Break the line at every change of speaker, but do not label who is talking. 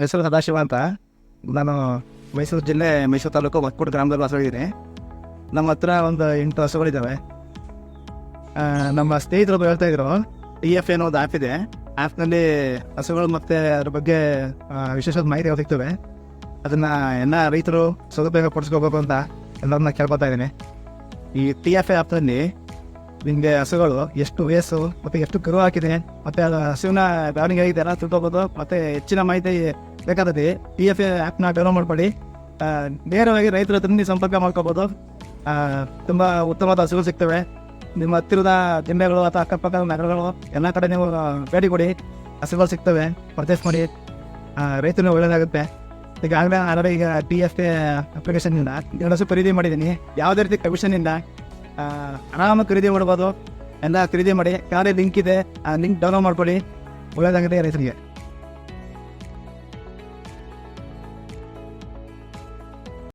ಹೆಸರು ಸದಾಶಿವ ಅಂತ. ನಾನು ಮೈಸೂರು ಜಿಲ್ಲೆ, ಮೈಸೂರು ತಾಲೂಕು ಮತ್ಕೂಡು ಗ್ರಾಮದಲ್ಲಿ ವಾಸವಾಗಿದ್ದೀನಿ. ನಮ್ಮ ಹತ್ರ ಒಂದು 8 ಹಸುಗಳಿದ್ದಾವೆ. ನಮ್ಮ ಸ್ನೇಹಿತರು ಹೇಳ್ತಾಯಿದ್ರು, TF ಅನ್ನೋ ಒಂದು ಆ್ಯಪ್ ಇದೆ. ಆ್ಯಪ್ನಲ್ಲಿ ಹಸುಗಳು ಮತ್ತು ಅದ್ರ ಬಗ್ಗೆ ವಿಶೇಷವಾದ ಮಾಹಿತಿ ಸಿಗ್ತವೆ. ಅದನ್ನು ಎಲ್ಲ ರೈತರು ಸದುಪಯೋಗ ಪಡಿಸ್ಕೋಬೇಕು ಅಂತ ಎಲ್ಲರನ್ನ ಕೇಳ್ಕೊತಾ ಇದ್ದೀನಿ. ಈ TF ಆ್ಯಪ್ನಲ್ಲಿ ನಿಮಗೆ ಹಸುಗಳು ಎಷ್ಟು ವಯಸ್ಸು ಮತ್ತು ಎಷ್ಟು ಕರು ಹಾಕಿದೆ ಮತ್ತು ಅದು ಹಸುವಿನ ಬೆಳವಣಿಗೆ ಆಗಿದೆ ಎಲ್ಲ ತಿಳ್ಕೊಬೋದು. ಮತ್ತು ಹೆಚ್ಚಿನ ಮಾಹಿತಿ ಬೇಕಾದದ್ದು TF ಆ್ಯಪ್ನ ಡೌನ್ಲೋಡ್ ಮಾಡ್ಕೊಳ್ಳಿ. ನೇರವಾಗಿ ರೈತರ ಹತ್ರ ನೀವು ಸಂಪರ್ಕ ಮಾಡ್ಕೋಬೋದು. ತುಂಬ ಉತ್ತಮವಾದ ಹಸುಗಳು ಸಿಗ್ತವೆ. ನಿಮ್ಮ ಹತ್ತಿರದ ಜಿಲ್ಲೆಗಳು ಅಥವಾ ಅಕ್ಕಪಕ್ಕ ನಗರಗಳು ಎಲ್ಲ ಕಡೆ ನೀವು ಭೇಟಿ ಕೊಡಿ, ಹಸುಗಳು ಸಿಗ್ತವೆ, ಪರ್ಚೇಸ್ ಮಾಡಿ. ರೈತರು ಒಳ್ಳೆಯದಾಗುತ್ತೆ. ಈಗಾಗಲೇ ಈಗ TF ಅಪ್ಲಿಕೇಶನ್ನಿಂದ 2 ಹಸು ಖರೀದಿ ಮಾಡಿದ್ದೀನಿ. ಯಾವುದೇ ರೀತಿ ಕಮಿಷನ್ನಿಂದ ಆರಾಮಾಗಿ ಖರೀದಿ ಮಾಡ್ಬೋದು. ಎಲ್ಲ ಖರೀದಿ ಮಾಡಿ. ಯಾರೇ ಲಿಂಕ್ ಇದೆ, ಆ ಲಿಂಕ್ ಡೌನ್ಲೋಡ್ ಮಾಡ್ಕೊಳ್ಳಿ. ಒಳ್ಳೆಯದಾಗಿದೆ ರೈತರಿಗೆ.